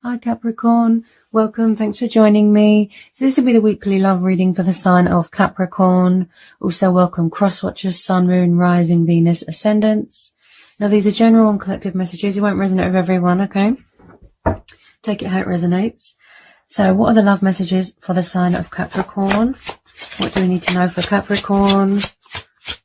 Hi Capricorn, welcome, thanks for joining me. So this will be the weekly love reading for the sign of Capricorn. Also welcome cross watchers, Sun, Moon, Rising, Venus, Ascendants. Now these are general and collective messages, it won't resonate with everyone, okay? Take it how it resonates. So what are the love messages for the sign of Capricorn? What do we need to know for Capricorn?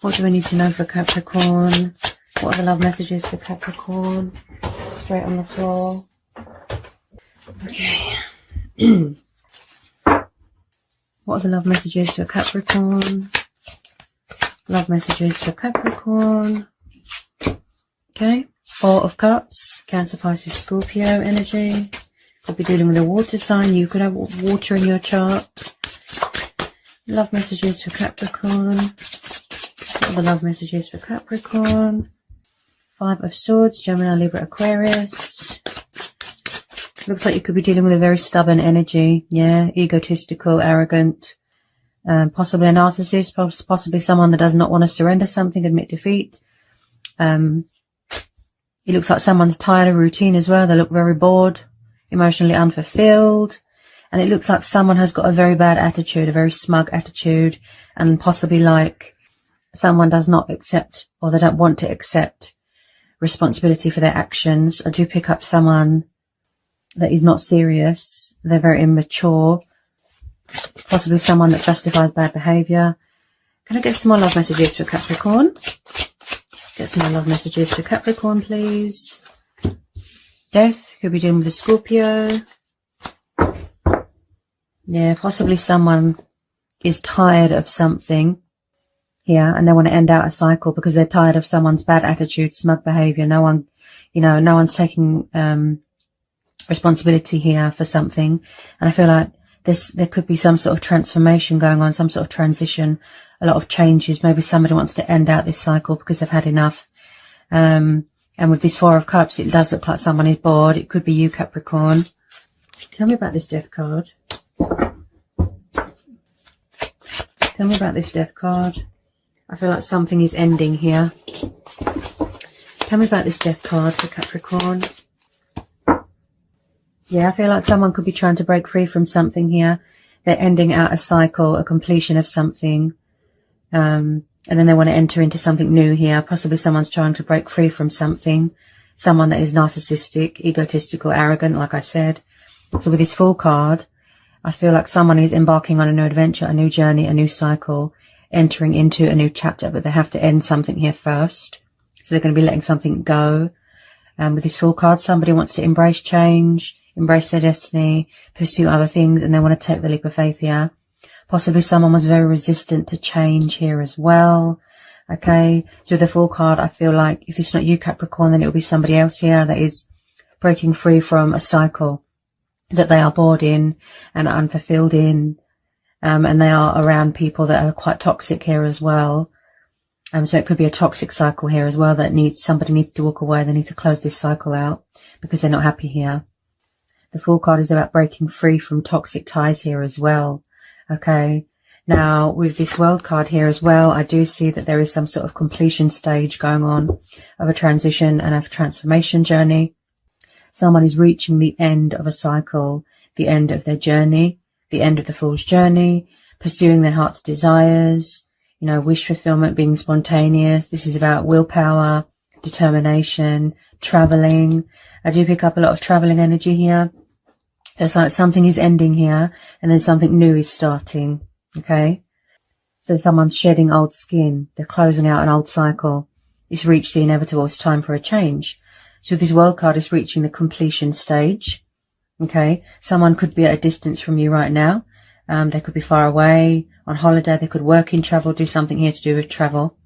What do we need to know for Capricorn? What are the love messages for Capricorn? Straight on the floor. Okay. What are the love messages for Capricorn? Love messages for Capricorn. Okay. Four of Cups. Cancer, Pisces, Scorpio energy. Could be dealing with a water sign. You could have water in your chart. Love messages for Capricorn. What are the love messages for Capricorn? Five of Swords. Gemini, Libra, Aquarius. Looks like you could be dealing with a very stubborn energy. Yeah, egotistical, arrogant, possibly a narcissist, possibly someone that does not want to surrender something, admit defeat. It looks like someone's tired of routine as well. They look very bored, emotionally unfulfilled. And it looks like someone has got a very bad attitude, a very smug attitude, and possibly like someone does not accept, or they don't want to accept responsibility for their actions. I do pick up someone that is not serious. They're very immature. Possibly someone that justifies bad behaviour. Can I get some more love messages for Capricorn? Get some more love messages for Capricorn, please. Death. Could be dealing with a Scorpio. Yeah, possibly someone is tired of something here and they want to end out a cycle because they're tired of someone's bad attitude, smug behaviour. No one, no one's taking responsibility here for something, and I feel like there could be some sort of transformation going on, some sort of transition, a lot of changes. Maybe somebody wants to end out this cycle because they've had enough. And with this Four of Cups, it does look like someone is bored. It could be you, Capricorn. Tell me about this Death card. Tell me about this Death card. I feel like something is ending here. Tell me about this Death card for Capricorn. Yeah, I feel like someone could be trying to break free from something here. They're ending out a cycle, a completion of something. And then they want to enter into something new here. Possibly someone's trying to break free from something. Someone that is narcissistic, egotistical, arrogant, like I said. So with this Fool card, I feel like someone is embarking on a new adventure, a new journey, a new cycle, entering into a new chapter, but they have to end something here first. So they're going to be letting something go. With this Fool card, somebody wants to embrace change, embrace their destiny, pursue other things, and they want to take the leap of faith here. Possibly someone was very resistant to change here as well. Okay, so with the Fool card, I feel like if it's not you, Capricorn, then it will be somebody else here that is breaking free from a cycle that they are bored in and unfulfilled in. And they are around people that are quite toxic here as well. So it could be a toxic cycle here as well that somebody needs to walk away. They need to close this cycle out because they're not happy here. The Fool card is about breaking free from toxic ties here as well. Okay. Now, with this World card here as well, I do see that there is some sort of completion stage going on of a transition and a transformation journey. Someone is reaching the end of a cycle, the end of their journey, the end of the Fool's journey, pursuing their heart's desires, wish fulfillment, being spontaneous. This is about willpower, determination, traveling. I do pick up a lot of traveling energy here. So it's like something is ending here and then something new is starting. Okay. So someone's shedding old skin. They're closing out an old cycle. It's reached the inevitable. It's time for a change. So this World card is reaching the completion stage. Okay. Someone could be at a distance from you right now. They could be far away on holiday. They could work in travel, do something here to do with travel.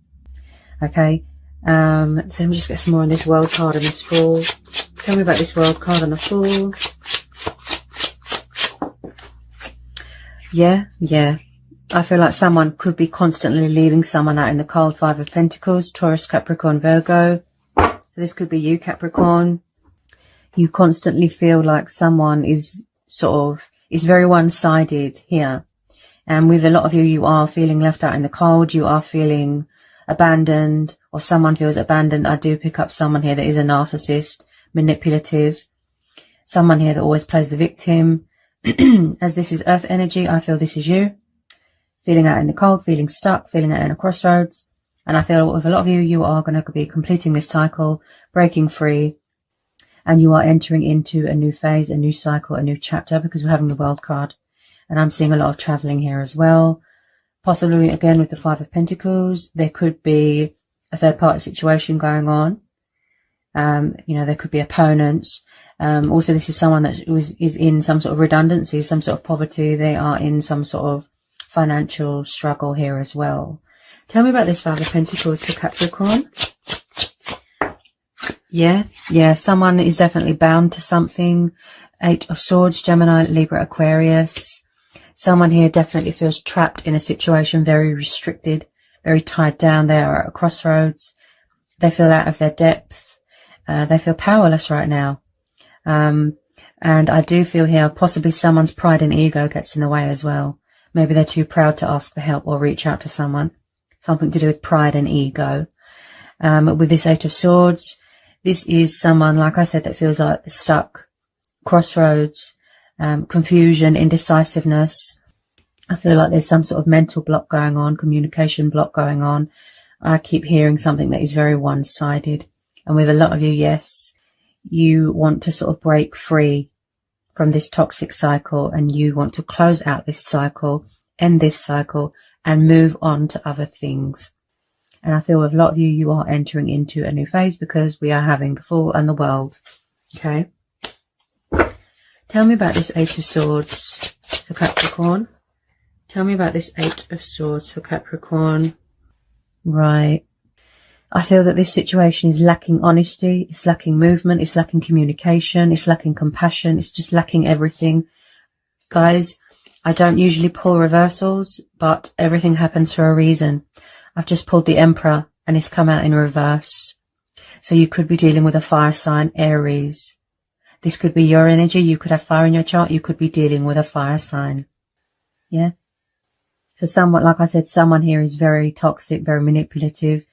Okay. So let me just get some more on this World card and this Fool. Tell me about this World card and the Fool. Yeah. I feel like someone could be constantly leaving someone out in the cold. Five of Pentacles, Taurus, Capricorn, Virgo. So this could be you, Capricorn. You constantly feel like someone is very one-sided here. And with a lot of you, you are feeling left out in the cold. You are feeling abandoned, or someone feels abandoned. I do pick up someone here that is a narcissist, manipulative. Someone here that always plays the victim. As this is earth energy, I feel this is you. Feeling out in the cold, feeling stuck, feeling out in a crossroads. And I feel with a lot of you, you are going to be completing this cycle, breaking free. And you are entering into a new phase, a new cycle, a new chapter, because we're having the World card. And I'm seeing a lot of traveling here as well. Possibly, again, with the Five of Pentacles, there could be a third-party situation going on. You know, there could be opponents. Also, this is someone that is in some sort of redundancy, some sort of poverty. They are in some sort of financial struggle here as well. Tell me about this Five of Pentacles for Capricorn. Yeah, someone is definitely bound to something. Eight of Swords, Gemini, Libra, Aquarius. Someone here definitely feels trapped in a situation, very restricted, very tied down. They are at a crossroads. They feel out of their depth. They feel powerless right now. And I do feel here possibly someone's pride and ego gets in the way as well. Maybe they're too proud to ask for help or reach out to someone. Something to do with pride and ego. With this Eight of Swords, this is someone, like I said, that feels like stuck, crossroads, confusion, indecisiveness. I feel like there's some sort of mental block going on, communication block going on. I keep hearing something that is very one-sided. And with a lot of you, yes, you want to sort of break free from this toxic cycle, and you want to close out this cycle, end this cycle, and move on to other things. And I feel with a lot of you, you are entering into a new phase because we are having the Fool and the World. Okay. Tell me about this Eight of Swords for Capricorn. Tell me about this Eight of Swords for Capricorn. Right. I feel that this situation is lacking honesty. It's lacking movement. It's lacking communication. It's lacking compassion. It's just lacking everything. Guys, I don't usually pull reversals, but everything happens for a reason. I've just pulled the Emperor and it's come out in reverse. So you could be dealing with a fire sign, Aries. This could be your energy. You could have fire in your chart. You could be dealing with a fire sign. Yeah. So someone, like I said, someone here is very toxic, very manipulative.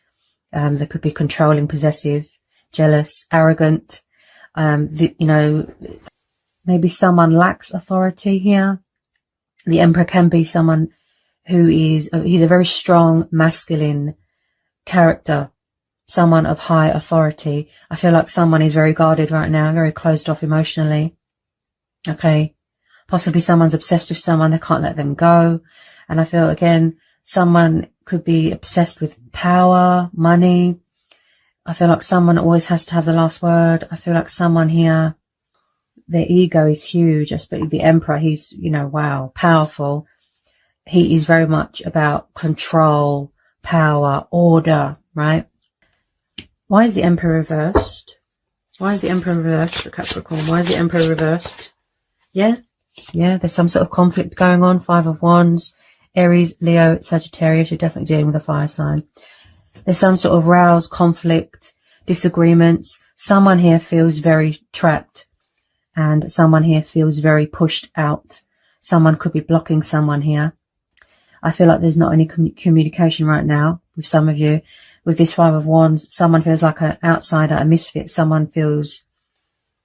They could be controlling, possessive, jealous, arrogant. You know, maybe someone lacks authority here. The Emperor can be someone who is, he's a very strong, masculine character, someone of high authority. I feel like someone is very guarded right now, very closed off emotionally. Okay. Possibly someone's obsessed with someone, they can't let them go. And I feel, again, someone could be obsessed with power, money. I feel like someone always has to have the last word. I feel like someone here, their ego is huge, especially the Emperor. He's, you know, wow, powerful. He is very much about control, power, order, right? Why is the Emperor reversed? Why is the Emperor reversed for Capricorn? Why is the Emperor reversed? Yeah, there's some sort of conflict going on. Five of Wands, Aries, Leo, Sagittarius, you're definitely dealing with a fire sign. There's some sort of rouse, conflict, disagreements. Someone here feels very trapped and someone here feels very pushed out. Someone could be blocking someone here. I feel like there's not any communication right now with some of you. With this Five of Wands, someone feels like an outsider, a misfit. Someone feels,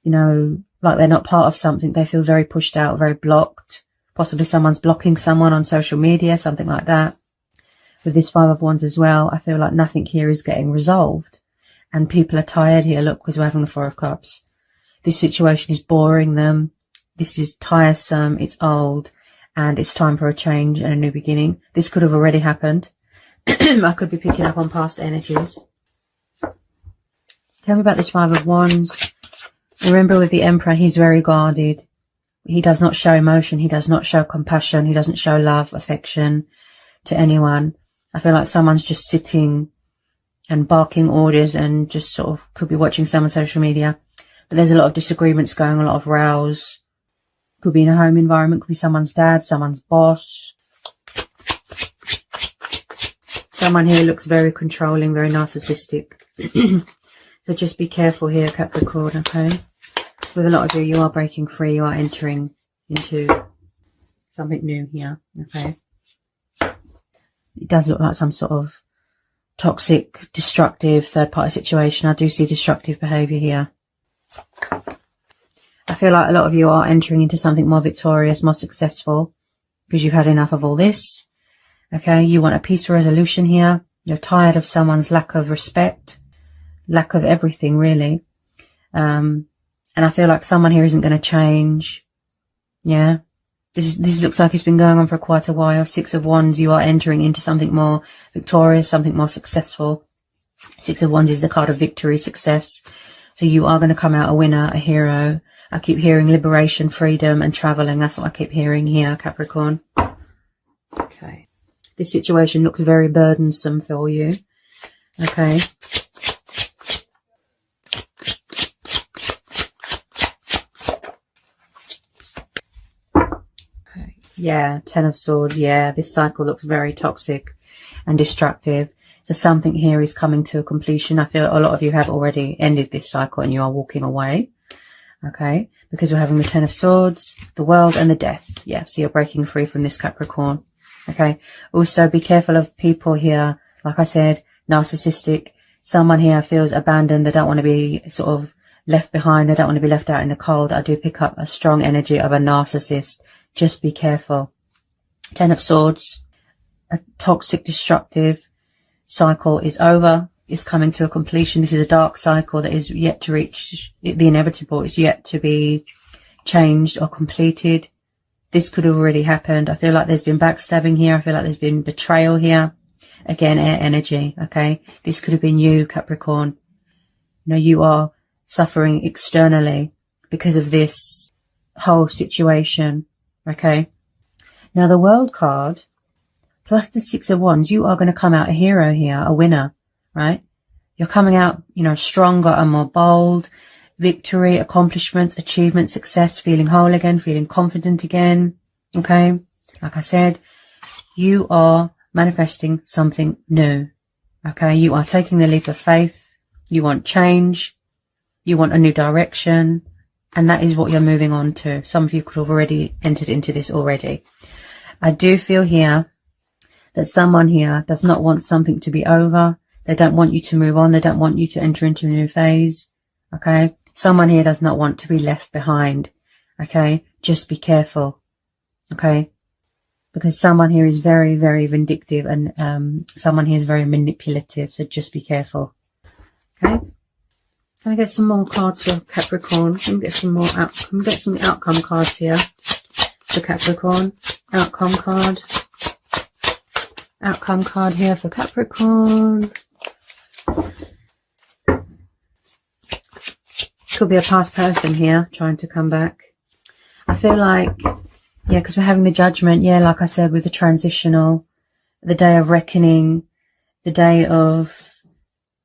you know, like they're not part of something. They feel very pushed out, very blocked. Possibly someone's blocking someone on social media, something like that. With this Five of Wands as well, I feel like nothing here is getting resolved. And people are tired here, look, because we're having the Four of Cups. This situation is boring them. This is tiresome, it's old, and it's time for a change and a new beginning. This could have already happened. I could be picking up on past energies. Tell me about this Five of Wands. Remember, with the Emperor, he's very guarded. He does not show emotion. He does not show compassion. He doesn't show love, affection to anyone. I feel like someone's just sitting and barking orders and just sort of could be watching some on social media. But there's a lot of disagreements going on, a lot of rows. Could be in a home environment, could be someone's dad, someone's boss. Someone here looks very controlling, very narcissistic. So just be careful here, Capricorn, okay? With a lot of you, you are breaking free. You are entering into something new here, okay? It does look like some sort of toxic, destructive, third-party situation. I do see destructive behaviour here. I feel like a lot of you are entering into something more victorious, more successful, because you've had enough of all this. Okay, you want a peaceful resolution here. You're tired of someone's lack of respect, lack of everything, really. And I feel like someone here isn't going to change. Yeah. This looks like it's been going on for quite a while. 6 of Wands, you are entering into something more victorious, something more successful. 6 of Wands is the card of victory, success. So you are going to come out a winner, a hero. I keep hearing liberation, freedom, and traveling. That's what I keep hearing here, Capricorn. Okay. This situation looks very burdensome for you. Okay. Yeah, 10 of Swords. Yeah, this cycle looks very toxic and destructive. So something here is coming to a completion. I feel a lot of you have already ended this cycle and you are walking away. Okay, because we're having the 10 of Swords, the World, and the Death. Yeah, so you're breaking free from this, Capricorn. Okay, also be careful of people here. Like I said, narcissistic. Someone here feels abandoned. They don't want to be sort of left behind. They don't want to be left out in the cold. I do pick up a strong energy of a narcissist. Just be careful. 10 of Swords, a toxic, destructive cycle is over. It's coming to a completion. This is a dark cycle that is yet to reach the inevitable. It's yet to be changed or completed. This could have already happened. I feel like there's been backstabbing here. I feel like there's been betrayal here. Again, air energy. Okay. This could have been you, Capricorn. You know, you are suffering externally because of this whole situation. Okay. Now the World card plus the 6 of Wands, you are going to come out a hero here, a winner, right? You're coming out, you know, stronger and more bold. Victory, accomplishments, achievement, success, feeling whole again, feeling confident again. Okay. Like I said, you are manifesting something new. Okay. You are taking the leap of faith. You want change. You want a new direction. And that is what you're moving on to. Some of you could have already entered into this already. I do feel here that someone here does not want something to be over. They don't want you to move on. They don't want you to enter into a new phase. Okay. Someone here does not want to be left behind. Okay. Just be careful. Okay. Because someone here is very, very vindictive and someone here is very manipulative. So just be careful. Okay. Can I get some more cards for Capricorn? Can we get some more outcome cards here for Capricorn? Outcome card. Outcome card here for Capricorn. Could be a past person here trying to come back. I feel like, yeah, because we're having the Judgment. Yeah, like I said, with the transitional, the day of reckoning, the day of,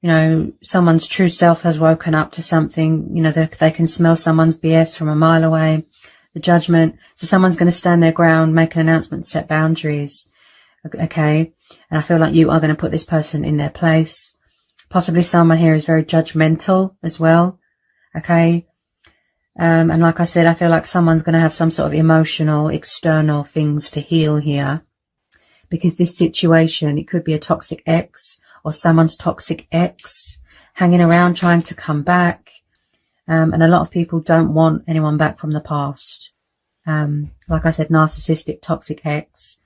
you know, someone's true self has woken up to something. You know, they can smell someone's BS from a mile away. The Judgment. So someone's going to stand their ground, make an announcement, set boundaries. Okay. And I feel like you are going to put this person in their place. Possibly someone here is very judgmental as well. Okay. And like I said, I feel like someone's going to have some sort of emotional, external things to heal here. Because this situation, it could be a toxic ex or someone's toxic ex hanging around trying to come back. And a lot of people don't want anyone back from the past. Like I said, narcissistic, toxic ex.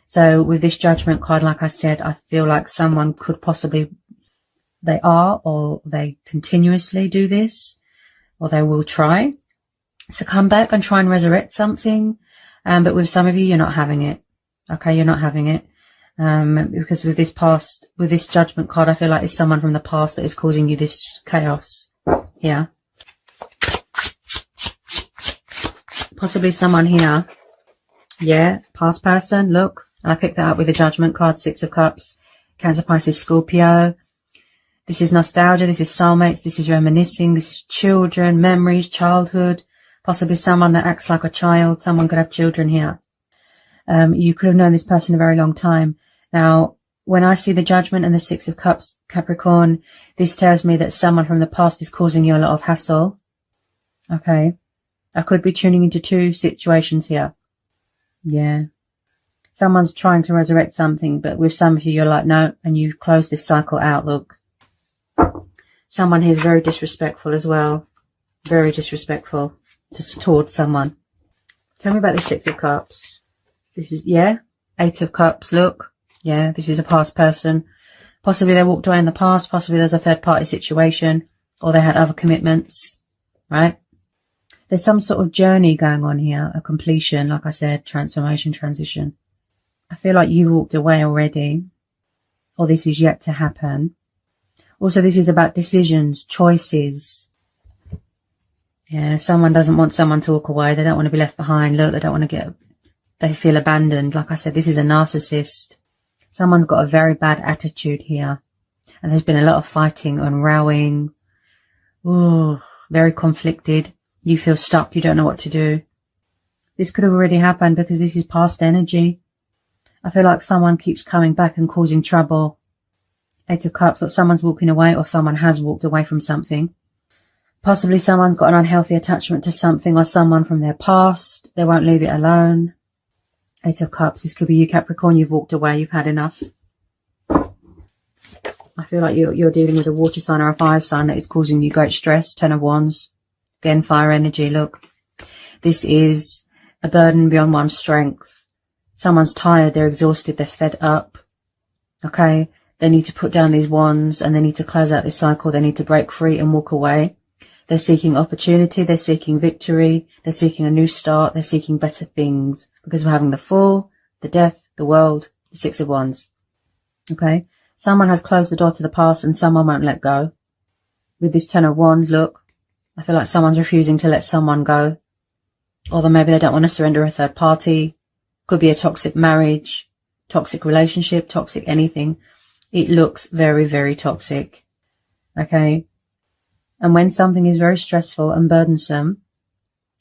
So with this Judgment card, like I said, I feel like someone could possibly, they are, or they continuously do this, or they will try to come back and try and resurrect something. But with some of you, you're not having it. Okay, you're not having it. Because with this Judgment card, I feel like it's someone from the past that is causing you this chaos. Yeah. Possibly someone here. Yeah, past person, look. And I picked that up with the Judgment card, 6 of Cups, Cancer, Pisces, Scorpio. This is nostalgia, this is soulmates, this is reminiscing, this is children, memories, childhood. Possibly someone that acts like a child. Someone could have children here. You could have known this person a very long time. Now, when I see the Judgment and the 6 of Cups, Capricorn, this tells me that someone from the past is causing you a lot of hassle. Okay. I could be tuning into 2 situations here. Yeah. Someone's trying to resurrect something, but with some of you, you're like, no, and you close this cycle out, look. Someone here is very disrespectful as well. Very disrespectful. towards someone. Tell me about this Six of Cups. This is, yeah, Eight of Cups, look. Yeah, this is a past person. Possibly they walked away in the past. Possibly there's a third party situation. Or they had other commitments, right? There's some sort of journey going on here. A completion, like I said, transformation, transition. I feel like you walked away already. Or this is yet to happen. Also, this is about decisions, choices. Yeah, someone doesn't want someone to walk away. They don't want to be left behind. Look, they don't want to they feel abandoned. Like I said, this is a narcissist. Someone's got a very bad attitude here. And there's been a lot of fighting and rowing. Ooh, very conflicted. You feel stuck. You don't know what to do. This could have already happened because this is past energy. I feel like someone keeps coming back and causing trouble. Eight of Cups, that someone's walking away or someone has walked away from something. Possibly someone's got an unhealthy attachment to something or someone from their past. They won't leave it alone. Eight of Cups, this could be you, Capricorn. You've walked away. You've had enough. I feel like you're dealing with a water sign or a fire sign that is causing you great stress. Ten of Wands. Again, fire energy. Look, this is a burden beyond one's strength. Someone's tired. They're exhausted. They're fed up. Okay. They need to put down these wands and they need to close out this cycle. They need to break free and walk away. They're seeking opportunity. They're seeking victory. They're seeking a new start. They're seeking better things because we're having the Fool, the Death, the World, the Six of Wands. Okay. Someone has closed the door to the past and someone won't let go. With this Ten of Wands, look, I feel like someone's refusing to let someone go. Or maybe they don't want to surrender a third party. Could be a toxic marriage, toxic relationship, toxic anything. It looks very, very toxic. Okay. And when something is very stressful and burdensome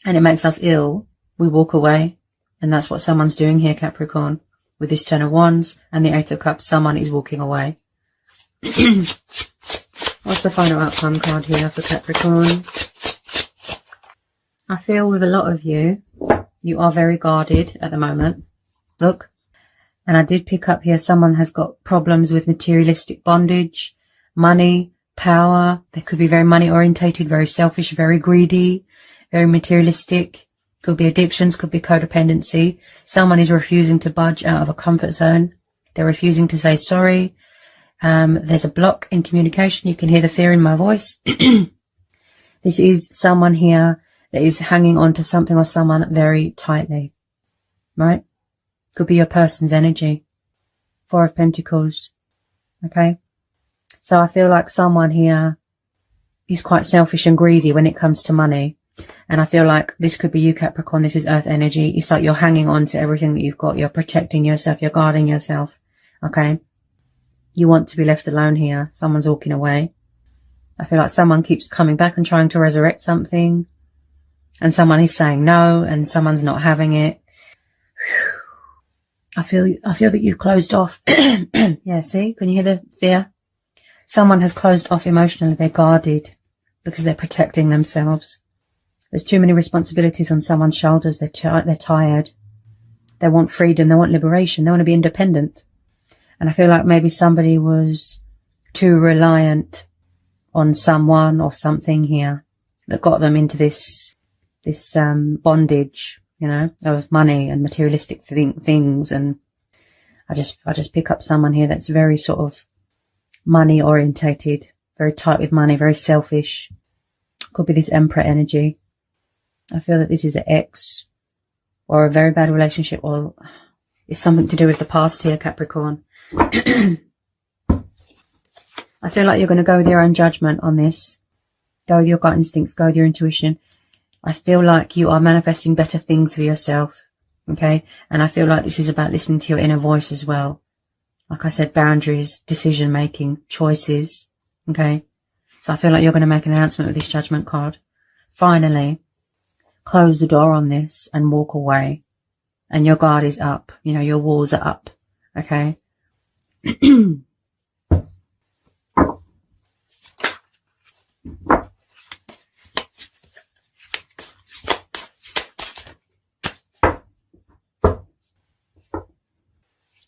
and it makes us ill, we walk away. And that's what someone's doing here, Capricorn. With this Ten of Wands and the Eight of Cups, someone is walking away. What's the final outcome card here for Capricorn? I feel with a lot of you, you are very guarded at the moment. Look. And I did pick up here, someone has got problems with materialistic bondage, money, power. They could be very money orientated, very selfish, very greedy, very materialistic. Could be addictions, could be codependency. Someone is refusing to budge out of a comfort zone. They're refusing to say sorry. There's a block in communication. You can hear the fear in my voice. This is someone here that is hanging on to something or someone very tightly, right? Could be your person's energy. Four of Pentacles. Okay. So I feel like someone here is quite selfish and greedy when it comes to money. And I feel like this could be you, Capricorn. This is earth energy. It's like you're hanging on to everything that you've got. You're protecting yourself. You're guarding yourself. Okay. You want to be left alone here. Someone's walking away. I feel like someone keeps coming back and trying to resurrect something. And someone is saying no and someone's not having it. I feel that you've closed off. Yeah, see? Can you hear the fear? Someone has closed off emotionally. They're guarded because they're protecting themselves. There's too many responsibilities on someone's shoulders. They're tired. They want freedom. They want liberation. They want to be independent. And I feel like maybe somebody was too reliant on someone or something here that got them into this bondage, you know, of money and materialistic things. And I just pick up someone here that's very sort of money orientated, very tight with money, very selfish. Could be this Emperor energy. I feel that this is an ex or a very bad relationship, or it's something to do with the past here, Capricorn. I feel like you're going to go with your own judgment on this. Go with your gut instincts, go with your intuition. I feel like you are manifesting better things for yourself, okay? And I feel like this is about listening to your inner voice as well. Like I said, boundaries, decision-making, choices, okay? So I feel like you're going to make an announcement with this Judgment card. Finally, close the door on this and walk away. And your guard is up, you know, your walls are up, okay?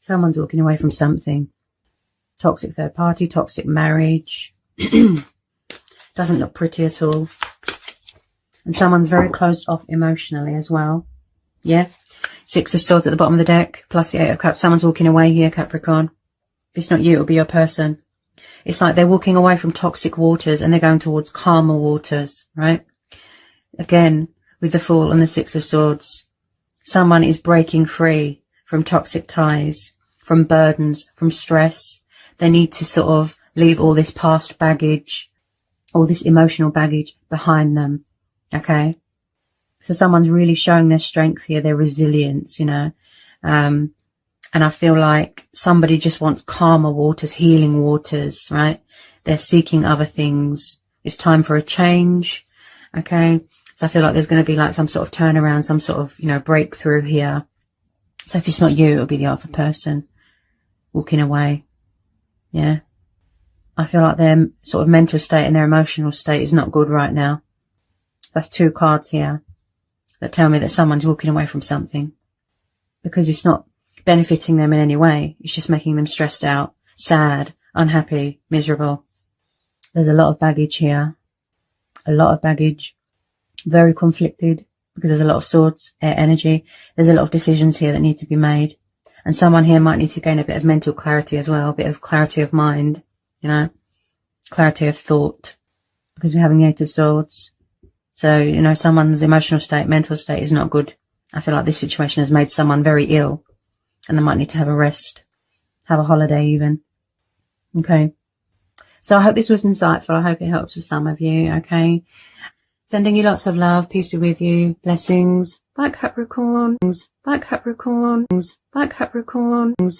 Someone's walking away from something. Toxic third party, toxic marriage. Doesn't look pretty at all. And someone's very closed off emotionally as well. Yeah. 6 of Swords at the bottom of the deck, plus the 8 of Cups. Someone's walking away here, Capricorn. If it's not you, it'll be your person. It's like they're walking away from toxic waters and they're going towards calmer waters, right? Again, with the Fool and the 6 of Swords, someone is breaking free from toxic ties, from burdens, from stress. They need to sort of leave all this past baggage, all this emotional baggage behind them, okay? So someone's really showing their strength here, their resilience, you know. And I feel like somebody just wants calmer waters, healing waters, right? They're seeking other things. It's time for a change, okay? So I feel like there's going to be like some sort of turnaround, some sort of, you know, breakthrough here. So if it's not you, it'll be the other person walking away. Yeah. I feel like their sort of mental state and their emotional state is not good right now. That's 2 cards here that tell me that someone's walking away from something because it's not benefiting them in any way. It's just making them stressed out, sad, unhappy, miserable. There's a lot of baggage here. A lot of baggage. Very conflicted because there's a lot of Swords, air energy. There's a lot of decisions here that need to be made. And someone here might need to gain a bit of mental clarity as well, a bit of clarity of mind, you know, clarity of thought, because we're having the 8 of Swords. So, you know, someone's emotional state, mental state is not good. I feel like this situation has made someone very ill and they might need to have a rest, have a holiday even. Okay. So I hope this was insightful. I hope it helps with some of you. Okay. Sending you lots of love. Peace be with you. Blessings. Bye, Capricorn. Bye, Capricorn. Bye, Capricorn.